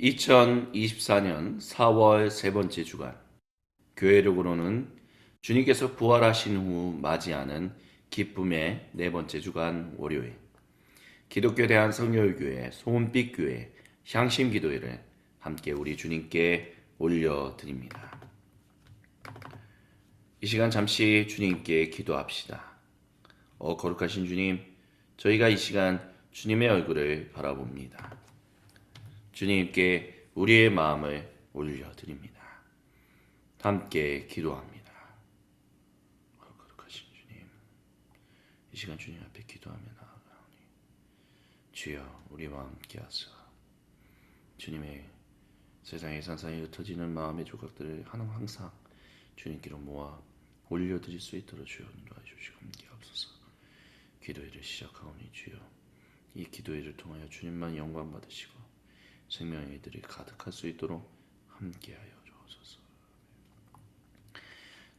2024년 4월 세 번째 주간, 교회력으로는 주님께서 부활하신 후 맞이하는 기쁨의 네 번째 주간 월요일, 기독교 대한성결교회, 소은빛교회, 향심기도회를 함께 우리 주님께 올려드립니다. 이 시간 잠시 주님께 기도합시다. 거룩하신 주님, 저희가 이 시간 주님의 얼굴을 바라봅니다. 주님께 우리의 마음을 올려드립니다. 함께 기도합니다. 거룩하신 주님, 이 시간 주님 앞에 기도하며 나아가오니 주여 우리와 함께하사 주님의 세상의 산산이 흩어지는 마음의 조각들을 항상 주님께로 모아 올려드릴 수 있도록 주여 인도하여 주시고 함께하옵소서. 기도회를 시작하오니 주여 이 기도회를 통하여 주님만 영광 받으시고 생명의 이들이 가득할 수 있도록 함께하여 주옵소서.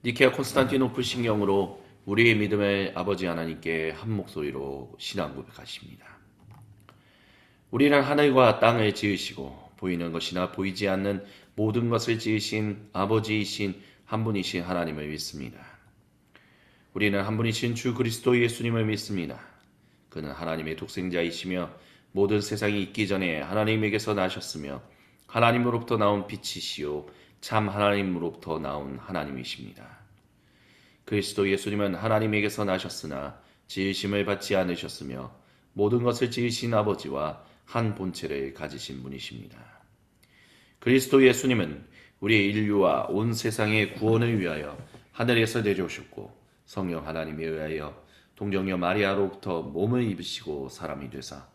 니케아 콘스탄티노플 신경으로 우리의 믿음을 아버지 하나님께 한 목소리로 신앙 고백하십니다. 우리는 하늘과 땅을 지으시고 보이는 것이나 보이지 않는 모든 것을 지으신 아버지이신 한 분이신 하나님을 믿습니다. 우리는 한 분이신 주 그리스도 예수님을 믿습니다. 그는 하나님의 독생자이시며 모든 세상이 있기 전에 하나님에게서 나셨으며 하나님으로부터 나온 빛이시요 참 하나님으로부터 나온 하나님이십니다. 그리스도 예수님은 하나님에게서 나셨으나 지으심을 받지 않으셨으며 모든 것을 지으신 아버지와 한 본체를 가지신 분이십니다. 그리스도 예수님은 우리 인류와 온 세상의 구원을 위하여 하늘에서 내려오셨고 성령 하나님에 의하여 동정녀 마리아로부터 몸을 입으시고 사람이 되사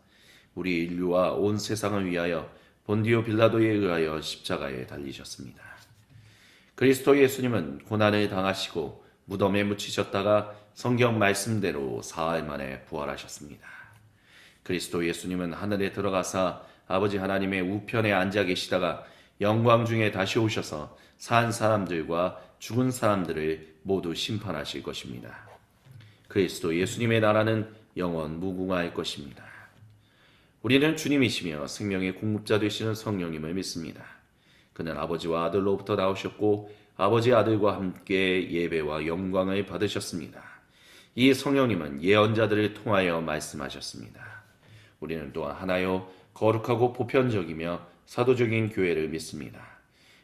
우리 인류와 온 세상을 위하여 본디오 빌라도에 의하여 십자가에 달리셨습니다. 그리스도 예수님은 고난을 당하시고 무덤에 묻히셨다가 성경 말씀대로 사흘 만에 부활하셨습니다. 그리스도 예수님은 하늘에 들어가사 아버지 하나님의 우편에 앉아 계시다가 영광 중에 다시 오셔서 산 사람들과 죽은 사람들을 모두 심판하실 것입니다. 그리스도 예수님의 나라는 영원 무궁할 것입니다. 우리는 주님이시며 생명의 공급자 되시는 성령님을 믿습니다. 그는 아버지와 아들로부터 나오셨고 아버지 아들과 함께 예배와 영광을 받으셨습니다. 이 성령님은 예언자들을 통하여 말씀하셨습니다. 우리는 또한 하나요 거룩하고 보편적이며 사도적인 교회를 믿습니다.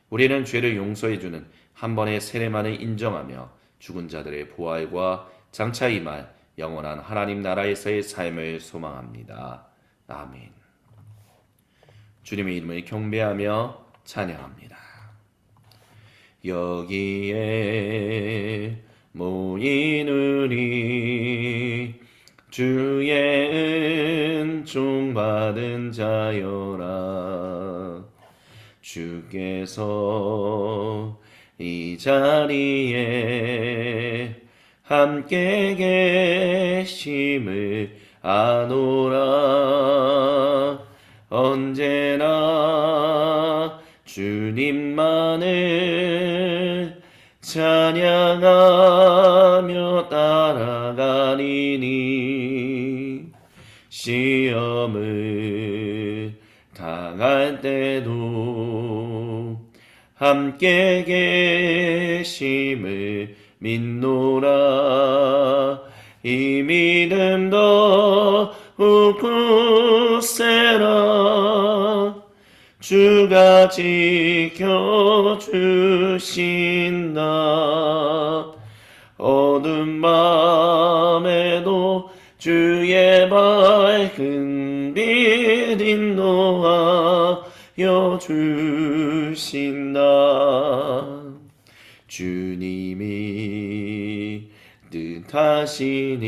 우리는 죄를 용서해주는 한 번의 세례만을 인정하며 죽은 자들의 부활과 장차 임할 영원한 하나님 나라에서의 삶을 소망합니다. 아멘. 주님의 이름을 경배하며 찬양합니다. 여기에 모이느니 주의 은총 받은 자여라. 주께서 이 자리에 함께 계심을 아노라. 언제나 주님만을 찬양하며 따라가리니 시험을 당할 때도 함께 계심을 믿노라. 이 믿음 더욱 굳세라. 주가 지켜주신다. 어두운 밤에도 주의 밝은 빛 인도하여 주신다. 주님이 뜻하시니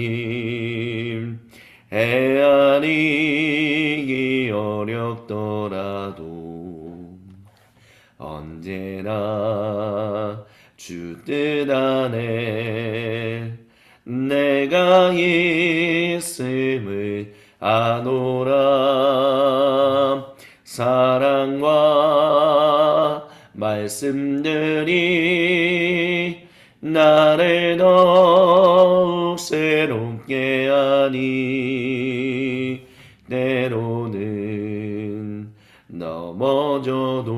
헤아리기 어렵더라도 언제나 주 뜻 안에 내가 있음을 아노라. 사랑과 말씀들이 나를 더욱 새롭게 하니 때로는 넘어져도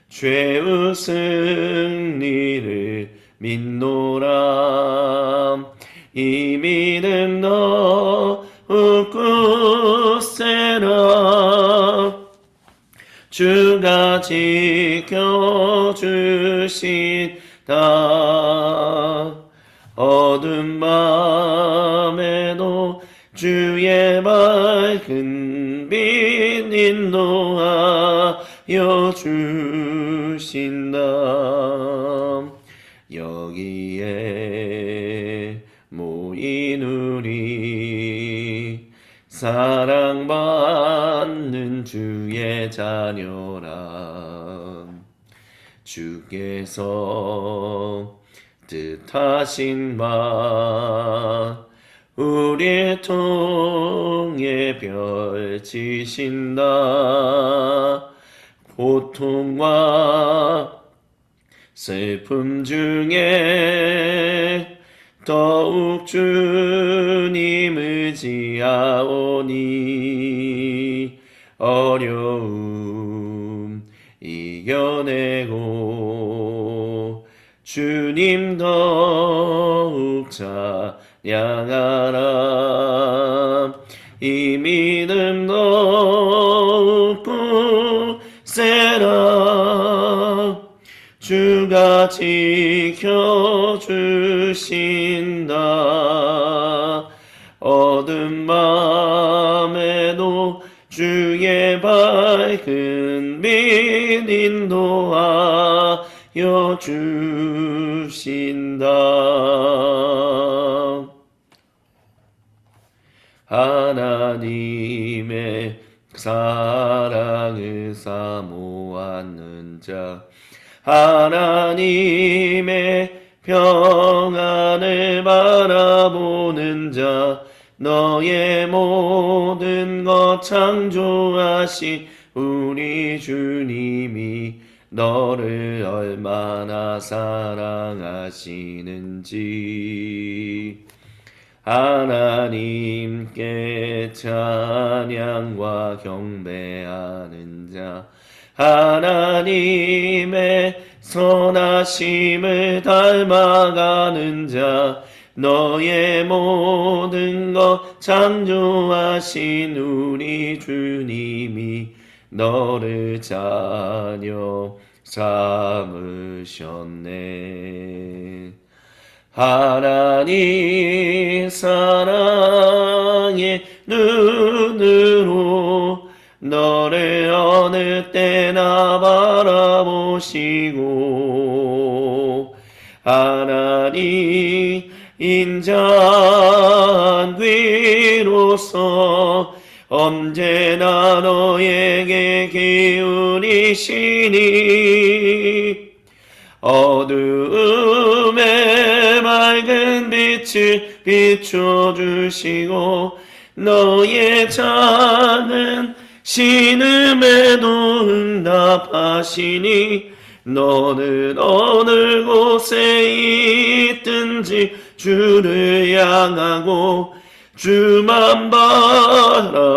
죄의 승리를 믿노라. 이 믿음 더욱 굳세라. 주가 지켜주신다. 어두운 밤에도 주의 밝은 빛 인도하여 주신다. 여기에 모인 우리 사랑받는 주의 자녀라. 주께서 뜻하신 바 우리를 통해 펼치신다. 고통과 슬픔 중에 더욱 주님 의지하오니 어려움 이겨내고 주님 더욱 찬양하라. 이 믿음 더욱 굳세라. 주가 지켜주신다. 어두운 밤에도 주의 밝은 빛 인도하여 주신다. 하나님의 사랑을 사모하는 자, 하나님의 평안을 바라보는 자, 너의 모든 것 창조하신 우리 주님이 너를 얼마나 사랑하시는지 하나님께 찬양과 경배하는 자, 하나님의 선하심을 닮아가는 자, 너의 모든 것 창조하신 우리 주님이 너를 자녀 삼으셨네. 하나님 사랑의 눈으로 너를 어느 때나 바라보시고 하나님 인자한 귀로서 언제나 너에게 기울이시니 어두움에 맑은 빛을 비춰주시고 너의 작은 신음에도 응답하시니 너는 어느 곳에 있든지 주를 향하고 주만 바라보지라.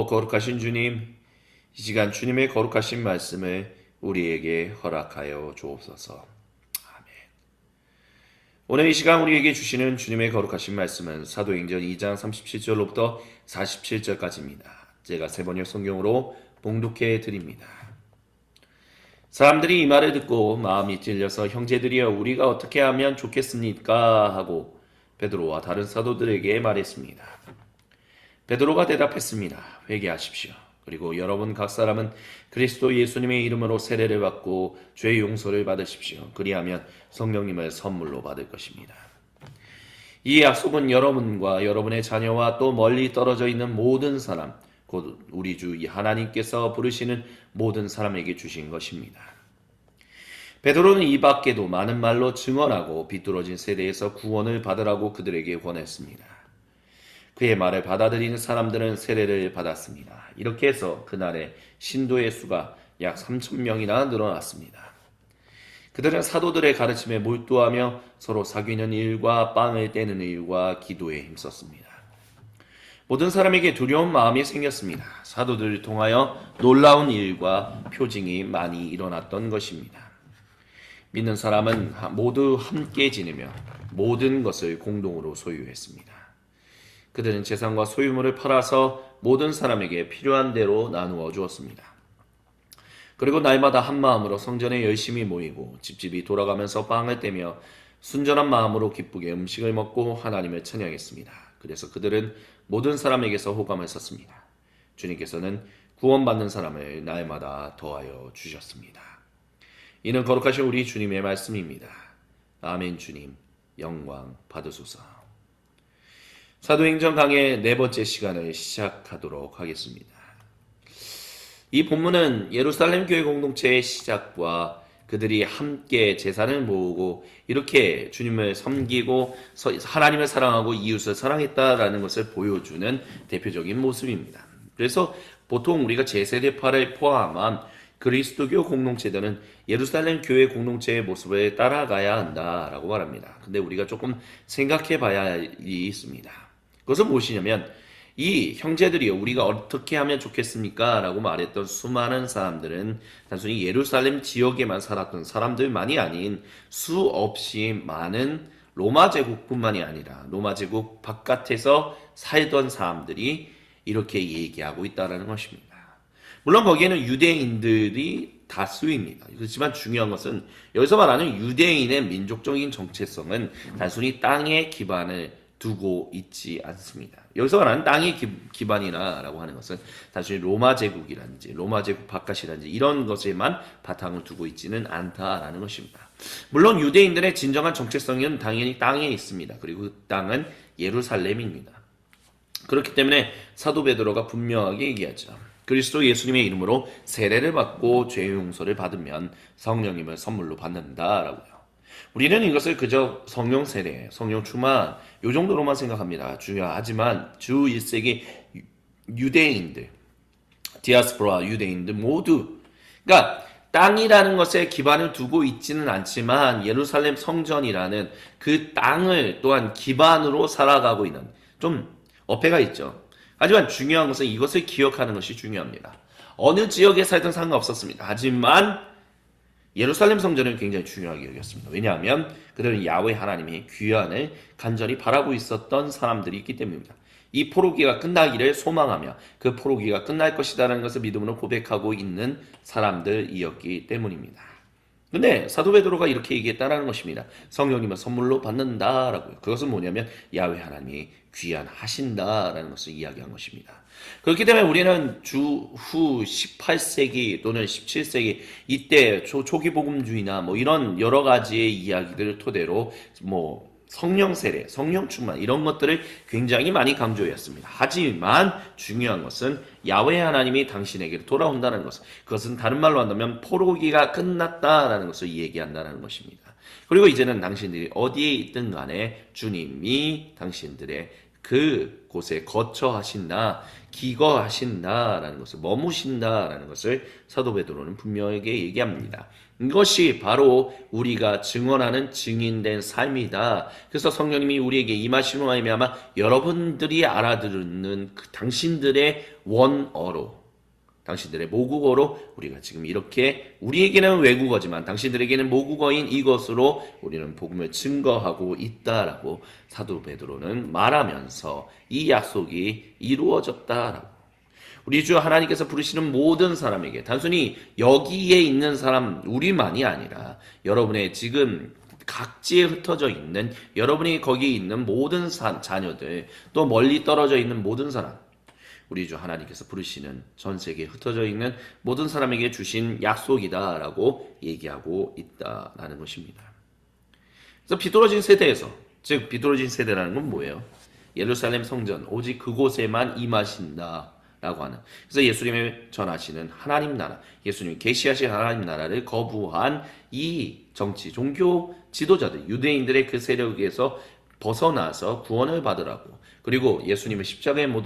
거룩하신 주님, 이 시간 주님의 거룩하신 말씀을 우리에게 허락하여 주옵소서. 아멘. 오늘 이 시간 우리에게 주시는 주님의 거룩하신 말씀은 사도행전 2장 37절로부터 47절까지입니다. 제가 세 번역 성경으로 봉독해 드립니다. 사람들이 이 말을 듣고 마음이 찔려서 형제들이여 우리가 어떻게 하면 좋겠습니까? 하고 베드로와 다른 사도들에게 말했습니다. 베드로가 대답했습니다. 회개하십시오. 그리고 여러분 각 사람은 그리스도 예수님의 이름으로 세례를 받고 죄 용서를 받으십시오. 그리하면 성령님을 선물로 받을 것입니다. 이 약속은 여러분과 여러분의 자녀와 또 멀리 떨어져 있는 모든 사람, 곧 우리 주 하나님께서 부르시는 모든 사람에게 주신 것입니다. 베드로는 이 밖에도 많은 말로 증언하고 비뚤어진 세대에서 구원을 받으라고 그들에게 권했습니다. 그의 말을 받아들이는 사람들은 세례를 받았습니다. 이렇게 해서 그날에 신도의 수가 약 3,000명이나 늘어났습니다. 그들은 사도들의 가르침에 몰두하며 서로 사귀는 일과 빵을 떼는 일과 기도에 힘썼습니다. 모든 사람에게 두려운 마음이 생겼습니다. 사도들을 통하여 놀라운 일과 표징이 많이 일어났던 것입니다. 믿는 사람은 모두 함께 지내며 모든 것을 공동으로 소유했습니다. 그들은 재산과 소유물을 팔아서 모든 사람에게 필요한 대로 나누어 주었습니다. 그리고 날마다 한 마음으로 성전에 열심히 모이고 집집이 돌아가면서 빵을 떼며 순전한 마음으로 기쁘게 음식을 먹고 하나님을 찬양했습니다. 그래서 그들은 모든 사람에게서 호감을 샀습니다. 주님께서는 구원받는 사람을 날마다 더하여 주셨습니다. 이는 거룩하신 우리 주님의 말씀입니다. 아멘. 주님 영광 받으소서. 사도행전 강의 4번째 시간을 시작하도록 하겠습니다. 이 본문은 예루살렘 교회 공동체의 시작과 그들이 함께 제사를 모으고 이렇게 주님을 섬기고 하나님을 사랑하고 이웃을 사랑했다라는 것을 보여주는 대표적인 모습입니다. 그래서 보통 우리가 제세대파를 포함한 그리스도교 공동체들은 예루살렘 교회 공동체의 모습을 따라가야 한다라고 말합니다. 근데 우리가 조금 생각해 봐야 할 일이 있습니다. 그것은 무엇이냐면 이 형제들이요, 우리가 어떻게 하면 좋겠습니까? 라고 말했던 수많은 사람들은 단순히 예루살렘 지역에만 살았던 사람들만이 아닌 수없이 많은 로마 제국뿐만이 아니라 로마 제국 바깥에서 살던 사람들이 이렇게 얘기하고 있다는 것입니다. 물론 거기에는 유대인들이 다수입니다. 그렇지만 중요한 것은 여기서 말하는 유대인의 민족적인 정체성은 단순히 땅에 기반을 두고 있지 않습니다. 여기서 말하는 땅의 기반이라고 하는 것은 단순히 로마 제국이라든지 로마 제국 바깥이라든지 이런 것에만 바탕을 두고 있지는 않다라는 것입니다. 물론 유대인들의 진정한 정체성은 당연히 땅에 있습니다. 그리고 그 땅은 예루살렘입니다. 그렇기 때문에 사도 베드로가 분명하게 얘기하죠. 그리스도 예수님의 이름으로 세례를 받고 죄 용서를 받으면 성령님을 선물로 받는다라고요. 우리는 이것을 그저 성령 세례, 성령 충만 이 정도로만 생각합니다. 중요하지만 주 1세기 유대인들, 디아스포라 유대인들 모두, 그러니까 땅이라는 것에 기반을 두고 있지는 않지만 예루살렘 성전이라는 그 땅을 또한 기반으로 살아가고 있는 좀 어폐가 있죠. 하지만 중요한 것은 이것을 기억하는 것이 중요합니다. 어느 지역에 살든 상관없었습니다. 하지만 예루살렘 성전을 굉장히 중요하게 여겼습니다. 왜냐하면 그들은 야훼 하나님의 귀환을 간절히 바라고 있었던 사람들이 있기 때문입니다. 이 포로기가 끝나기를 소망하며 그 포로기가 끝날 것이라는 것을 믿음으로 고백하고 있는 사람들이었기 때문입니다. 근데 사도 베드로가 이렇게 얘기했다는 것입니다. 성령님은 선물로 받는다라고요. 그것은 뭐냐면 야훼 하나님이 귀환하신다라는 것을 이야기한 것입니다. 그렇기 때문에 우리는 주후 18세기 또는 17세기 이때 초기 복음주의나 뭐 이런 여러 가지의 이야기들을 토대로 뭐 성령 세례, 성령 충만 이런 것들을 굉장히 많이 강조했습니다. 하지만 중요한 것은 야훼 하나님이 당신에게 돌아온다는 것, 그것은 다른 말로 한다면 포로기가 끝났다라는 것을 얘기한다는 것입니다. 그리고 이제는 당신들이 어디에 있든 간에 주님이 당신들의 그 곳에 거처하신다, 기거하신다라는 것을, 머무신다라는 것을 사도 베드로는 분명하게 얘기합니다. 이것이 바로 우리가 증언하는 증인된 삶이다. 그래서 성령님이 우리에게 임하심으로 말미암아 여러분들이 알아듣는 그 당신들의 원어로, 당신들의 모국어로 우리가 지금 이렇게, 우리에게는 외국어지만 당신들에게는 모국어인 이것으로 우리는 복음을 증거하고 있다라고 사도 베드로는 말하면서 이 약속이 이루어졌다라고. 우리 주 하나님께서 부르시는 모든 사람에게, 단순히 여기에 있는 사람 우리만이 아니라 여러분의 지금 각지에 흩어져 있는, 여러분이 거기에 있는 모든 자녀들, 또 멀리 떨어져 있는 모든 사람, 우리 주 하나님께서 부르시는 전 세계에 흩어져 있는 모든 사람에게 주신 약속이다라고 얘기하고 있다라는 것입니다. 그래서 비뚤어진 세대에서, 즉 비뚤어진 세대라는 건 뭐예요? 예루살렘 성전 오직 그곳에만 임하신다 라고 하는, 그래서 예수님을 전하시는 하나님 나라, 예수님이 계시하신 하나님 나라를 거부한 이 정치, 종교 지도자들, 유대인들의 그 세력에서 벗어나서 구원을 받으라고. 그리고 예수님을 십자가에 못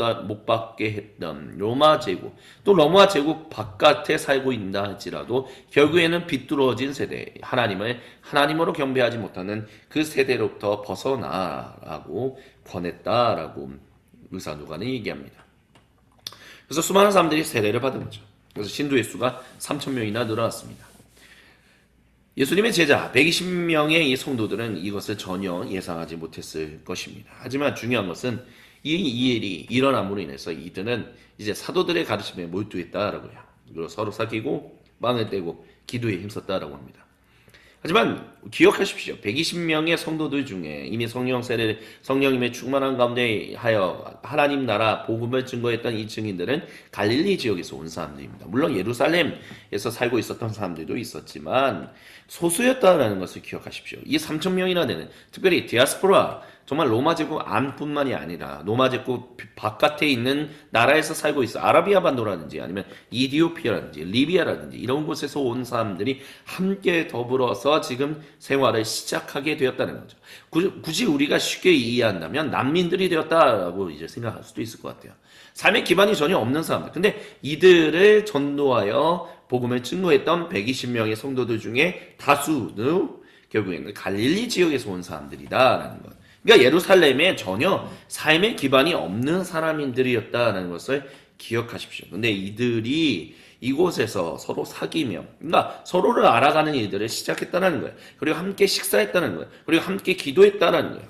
박게 했던 로마 제국, 또 로마 제국 바깥에 살고 있다 할지라도 결국에는 비뚤어진 세대, 하나님을 하나님으로 경배하지 못하는 그 세대로부터 벗어나라고 권했다라고 의사누가는 얘기합니다. 그래서 수많은 사람들이 세례를 받은 거죠. 그래서 신도의 수가 3,000명이나 늘어났습니다. 예수님의 제자 120명의 이 성도들은 이것을 전혀 예상하지 못했을 것입니다. 하지만 중요한 것은 이 일이 일어남으로 인해서 이들은 이제 사도들의 가르침에 몰두했다라고요. 그리고 서로 사귀고 빵을 떼고 기도에 힘썼다라고 합니다. 하지만 기억하십시오. 120명의 성도들 중에 이미 성령님의 충만한 가운데 하여 하나님 나라 복음을 증거했던 이 증인들은 갈릴리 지역에서 온 사람들입니다. 물론 예루살렘에서 살고 있었던 사람들도 있었지만 소수였다는 것을 기억하십시오. 이 3,000명이나 되는, 특별히 디아스포라, 정말 로마 제국 안뿐만이 아니라 로마 제국 바깥에 있는 나라에서 살고 있어. 아라비아 반도라든지 아니면 이디오피아라든지 리비아라든지 이런 곳에서 온 사람들이 함께 더불어서 지금 생활을 시작하게 되었다는 거죠. 굳이 우리가 쉽게 이해한다면 난민들이 되었다라고 이제 생각할 수도 있을 것 같아요. 삶의 기반이 전혀 없는 사람들. 근데 이들을 전도하여 복음을 증거했던 120명의 성도들 중에 다수는 결국에는 갈릴리 지역에서 온 사람들이다라는 것. 그러니까 예루살렘에 전혀 삶의 기반이 없는 사람들이었다는 것을 기억하십시오. 근데 이들이 이곳에서 서로 사귀며, 그러니까 서로를 알아가는 일들을 시작했다는 거예요. 그리고 함께 식사했다는 거예요. 그리고 함께 기도했다는 거예요.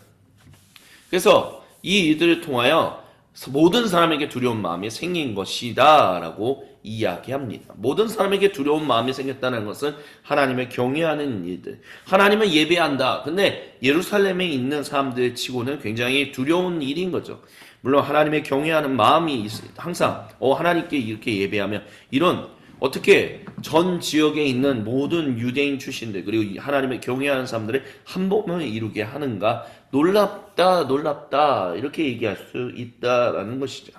그래서 이 일들을 통하여 모든 사람에게 두려운 마음이 생긴 것이다 라고 이야기합니다. 모든 사람에게 두려운 마음이 생겼다는 것은 하나님을 경외하는 일들, 하나님을 예배한다. 근데 예루살렘에 있는 사람들 치고는 굉장히 두려운 일인 거죠. 물론 하나님의 경외하는 마음이 항상 하나님께 이렇게 예배하면 이런 어떻게 전 지역에 있는 모든 유대인 출신들 그리고 하나님을 경외하는 사람들을 한 몸을 이루게 하는가, 놀랍다 이렇게 얘기할 수 있다라는 것이죠.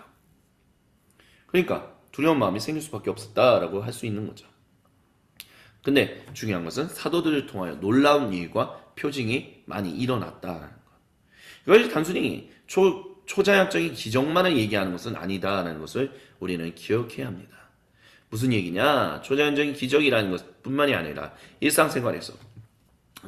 그러니까 두려운 마음이 생길 수밖에 없었다라고 할 수 있는 거죠. 근데 중요한 것은 사도들을 통하여 놀라운 일과 표징이 많이 일어났다라는 것. 이것이 단순히 초자연적인 기적만을 얘기하는 것은 아니다라는 것을 우리는 기억해야 합니다. 무슨 얘기냐? 초자연적인 기적이라는 것뿐만이 아니라 일상생활에서,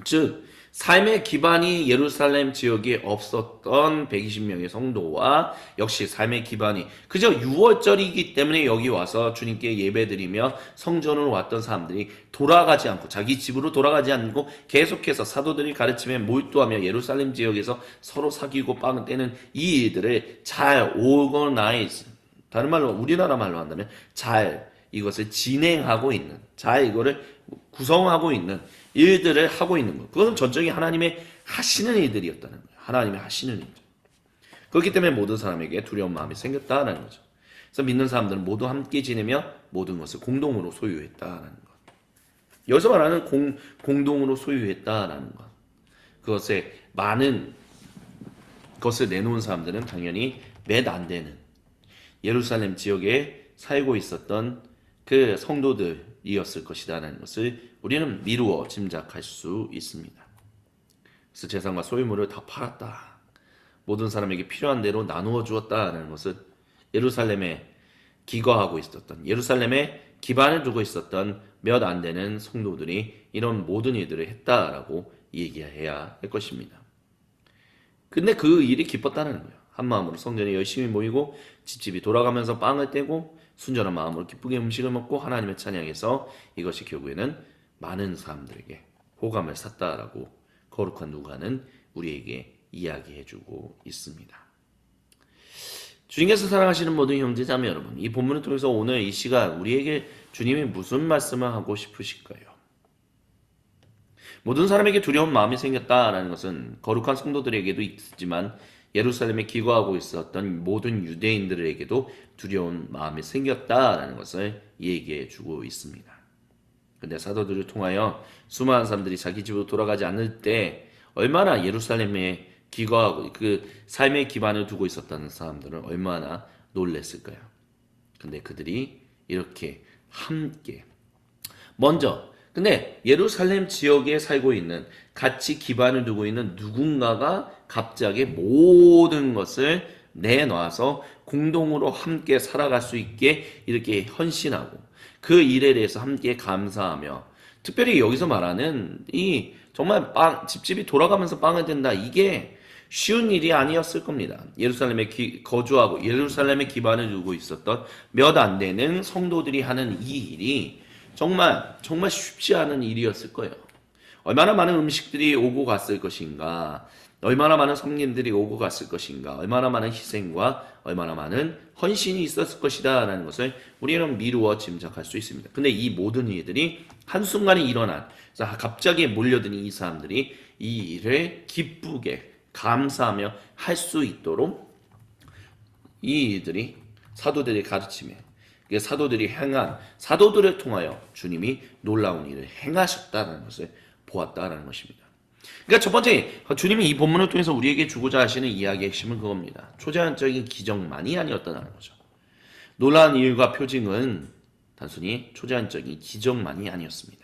즉 삶의 기반이 예루살렘 지역에 없었던 120명의 성도와 역시 삶의 기반이 그저 6월절이기 때문에 여기 와서 주님께 예배드리며 성전으로 왔던 사람들이 돌아가지 않고, 자기 집으로 돌아가지 않고 계속해서 사도들이 가르침에 몰두하며 예루살렘 지역에서 서로 사귀고 빵을 떼는 이 일들을 잘 오거나이즈, 다른 말로 우리나라 말로 한다면 잘 이것을 진행하고 있는, 잘 이거를 구성하고 있는 일들을 하고 있는 것. 그것은 전적인 하나님의 하시는 일들이었다는 거예요. 하나님의 하시는 일들. 그렇기 때문에 모든 사람에게 두려운 마음이 생겼다는 거죠. 그래서 믿는 사람들은 모두 함께 지내며 모든 것을 공동으로 소유했다는 것. 여기서 말하는 공동으로 소유했다라는 것. 그것에 많은 것을 내놓은 사람들은 당연히 몇 안 되는 예루살렘 지역에 살고 있었던 그 성도들이었을 것이라는 것을 우리는 미루어 짐작할 수 있습니다. 그래서 재산과 소유물을 다 팔았다. 모든 사람에게 필요한 대로 나누어 주었다는 것은 예루살렘에 기거하고 있었던, 예루살렘에 기반을 두고 있었던 몇 안 되는 성도들이 이런 모든 일들을 했다라고 얘기해야 할 것입니다. 근데 그 일이 기뻤다는 거예요. 한 마음으로 성전에 열심히 모이고 집집이 돌아가면서 빵을 떼고 순전한 마음으로 기쁘게 음식을 먹고 하나님을 찬양해서 이것이 결국에는 많은 사람들에게 호감을 샀다라고 거룩한 누가는 우리에게 이야기해주고 있습니다. 주님께서 사랑하시는 모든 형제자매 여러분, 이 본문을 통해서 오늘 이 시간 우리에게 주님이 무슨 말씀을 하고 싶으실까요? 모든 사람에게 두려운 마음이 생겼다라는 것은 거룩한 성도들에게도 있지만 예루살렘에 기거하고 있었던 모든 유대인들에게도 두려운 마음이 생겼다라는 것을 얘기해 주고 있습니다. 근데 사도들을 통하여 수많은 사람들이 자기 집으로 돌아가지 않을 때 얼마나 예루살렘에 기거하고 그 삶의 기반을 두고 있었다는 사람들은 얼마나 놀랬을까요? 근데 그들이 이렇게 함께 먼저 근데 예루살렘 지역에 살고 있는 같이 기반을 두고 있는 누군가가 갑자기 모든 것을 내놔서 공동으로 함께 살아갈 수 있게 이렇게 헌신하고 그 일에 대해서 함께 감사하며 특별히 여기서 말하는 이 정말 집집이 돌아가면서 빵을 든다 이게 쉬운 일이 아니었을 겁니다. 예루살렘에 거주하고 예루살렘에 기반을 두고 있었던 몇 안 되는 성도들이 하는 이 일이 정말 쉽지 않은 일이었을 거예요. 얼마나 많은 음식들이 오고 갔을 것인가, 얼마나 많은 성님들이 오고 갔을 것인가, 얼마나 많은 희생과 얼마나 많은 헌신이 있었을 것이다 라는 것을 우리는 미루어 짐작할 수 있습니다. 근데 이 모든 일들이 한순간에 일어난, 갑자기 몰려든 이 사람들이 이 일을 기쁘게 감사하며 할 수 있도록 이 일들이 사도들의 가르침에 사도들이 행한 사도들을 통하여 주님이 놀라운 일을 행하셨다는 것을 보았다라는 것입니다. 그러니까 첫 번째 주님이 이 본문을 통해서 우리에게 주고자 하시는 이야기의 핵심은 그겁니다. 초자연적인 기적만이 아니었다는 거죠. 놀라운 일과 표징은 단순히 초자연적인 기적만이 아니었습니다.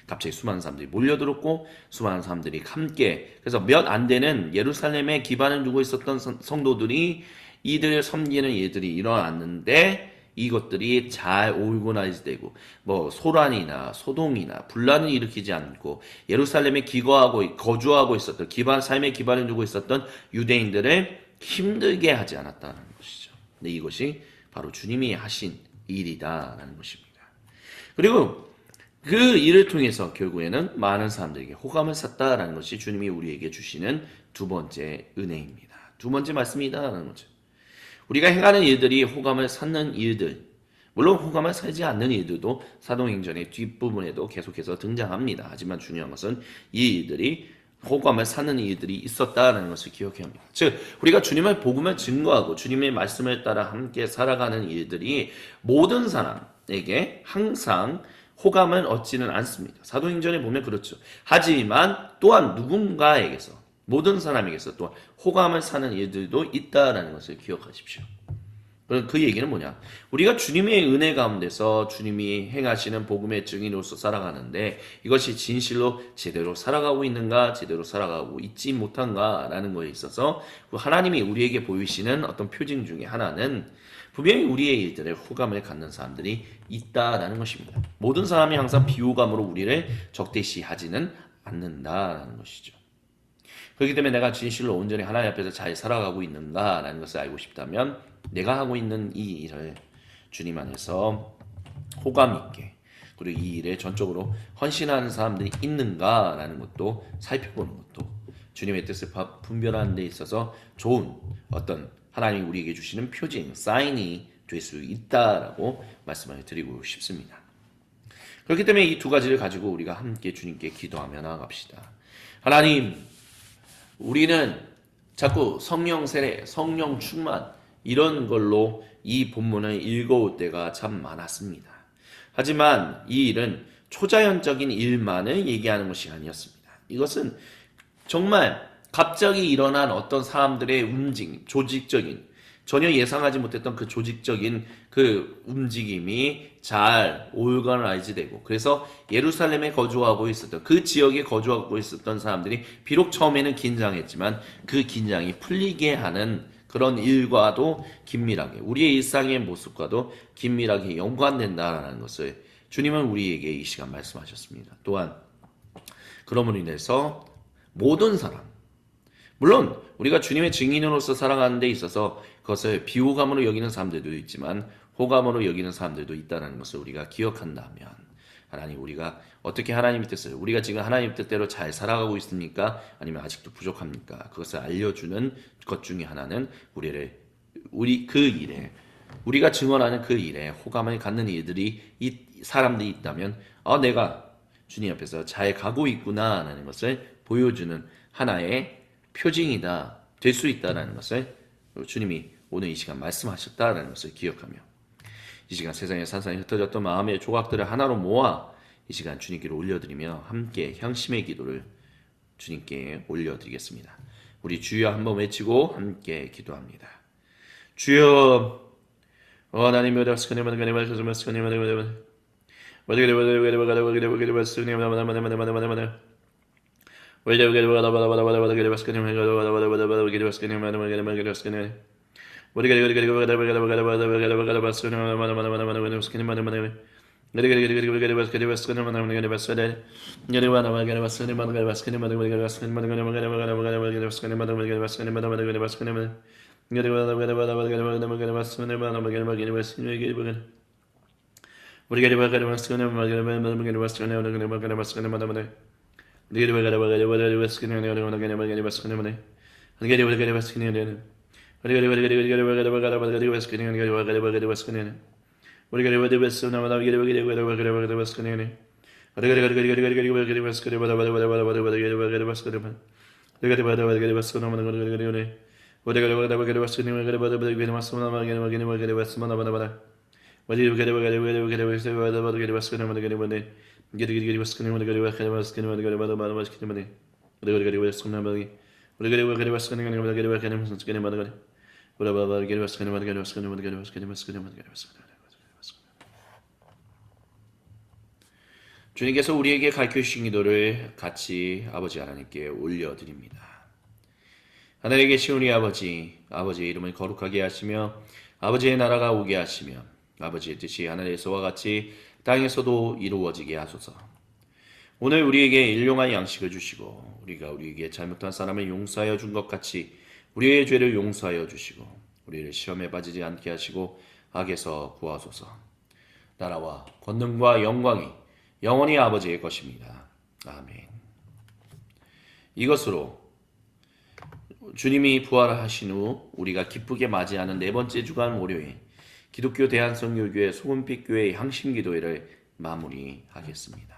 갑자기 수많은 사람들이 몰려들었고 수많은 사람들이 함께 그래서 몇 안 되는 예루살렘에 기반을 두고 있었던 성도들이 이들을 섬기는 일들이 일어났는데 이것들이 잘 오르고나이즈되고 뭐 소란이나 소동이나 분란을 일으키지 않고 예루살렘에 거주하고 있었던 삶의 기반을 두고 있었던 유대인들을 힘들게 하지 않았다는 것이죠. 근데 이것이 바로 주님이 하신 일이다라는 것입니다. 그리고 그 일을 통해서 결국에는 많은 사람들에게 호감을 샀다라는 것이 주님이 우리에게 주시는 두 번째 은혜입니다. 두 번째 말씀이다라는 거죠. 우리가 행하는 일들이 호감을 샀는 일들, 물론 호감을 사지 않는 일들도 사도행전의 뒷부분에도 계속해서 등장합니다. 하지만 중요한 것은 이 일들이 호감을 사는 일들이 있었다는 것을 기억해야 합니다. 즉 우리가 주님의 복음을 증거하고 주님의 말씀을 따라 함께 살아가는 일들이 모든 사람에게 항상 호감을 얻지는 않습니다. 사도행전에 보면 그렇죠. 하지만 또한 누군가에게서 모든 사람에게서 또한 호감을 사는 일들도 있다라는 것을 기억하십시오. 그 얘기는 뭐냐? 우리가 주님의 은혜 가운데서 주님이 행하시는 복음의 증인으로서 살아가는데 이것이 진실로 제대로 살아가고 있는가, 제대로 살아가고 있지 못한가라는 것에 있어서 하나님이 우리에게 보이시는 어떤 표징 중에 하나는 분명히 우리의 일들에 호감을 갖는 사람들이 있다라는 것입니다. 모든 사람이 항상 비호감으로 우리를 적대시하지는 않는다라는 것이죠. 그렇기 때문에 내가 진실로 온전히 하나님 앞에서 잘 살아가고 있는가라는 것을 알고 싶다면 내가 하고 있는 이 일을 주님 안에서 호감 있게 그리고 이 일에 전적으로 헌신하는 사람들이 있는가라는 것도 살펴보는 것도 주님의 뜻을 분별하는 데 있어서 좋은 어떤 하나님이 우리에게 주시는 표징, 사인이 될 수 있다라고 말씀을 드리고 싶습니다. 그렇기 때문에 이 두 가지를 가지고 우리가 함께 주님께 기도하며 나아갑시다. 하나님, 우리는 자꾸 성령 세례, 성령 충만 이런 걸로 이 본문을 읽어올 때가 참 많았습니다. 하지만 이 일은 초자연적인 일만을 얘기하는 것이 아니었습니다. 이것은 정말 갑자기 일어난 어떤 사람들의 움직임, 조직적인 전혀 예상하지 못했던 그 조직적인 그 움직임이 잘 오르가나이즈 되고 그래서 예루살렘에 거주하고 있었던 그 지역에 거주하고 있었던 사람들이 비록 처음에는 긴장했지만 그 긴장이 풀리게 하는 그런 일과도 긴밀하게 우리의 일상의 모습과도 긴밀하게 연관된다는 것을 주님은 우리에게 이 시간 말씀하셨습니다. 또한 그러므로 인해서 모든 사람 물론 우리가 주님의 증인으로서 살아가는 데 있어서 그것을 비호감으로 여기는 사람들도 있지만 호감으로 여기는 사람들도 있다는 것을 우리가 기억한다면 하나님 우리가 어떻게 하나님의 뜻을 우리가 지금 하나님 뜻대로 잘 살아가고 있습니까? 아니면 아직도 부족합니까? 그것을 알려주는 것 중에 하나는 우리가 증언하는 그 일에 호감을 갖는 일들이 사람들이 있다면 내가 주님 앞에서 잘 가고 있구나 하는 것을 보여주는 하나의 표징이다 될 수 있다는 것을 주님이 오늘 이 시간 말씀하셨다는 것을 기억하며 이 시간 세상에 산산이 흩어졌던 마음의 조각들을 하나로 모아 이 시간 주님께 올려드리며 함께 향심의 기도를 주님께 올려드리겠습니다. 우리 주여 한번 외치고 함께 기도합니다. 주여 하나님 주님께서 우리에게 가르쳐 주신 기도를 같이 아버지 하나님께 올려드립니다. 하늘에 계신 우리 아버지, 아버지의 이름을 거룩하게 하시며 아버지의 나라가 오게 하시며 아버지의 뜻이 하늘에서와 같이 땅에서도 이루어지게 하소서. 오늘 우리에게 일용할 양식을 주시고 우리가 우리에게 잘못한 사람을 용서하여 준 것 같이 우리의 죄를 용서하여 주시고 우리를 시험에 빠지지 않게 하시고 악에서 구하소서. 나라와 권능과 영광이 영원히 아버지의 것입니다. 아멘. 이것으로 주님이 부활하신 후 우리가 기쁘게 맞이하는 네 번째 주간 월요일 기독교 대한성교교회 소금빛교회 향신기도회를 마무리하겠습니다.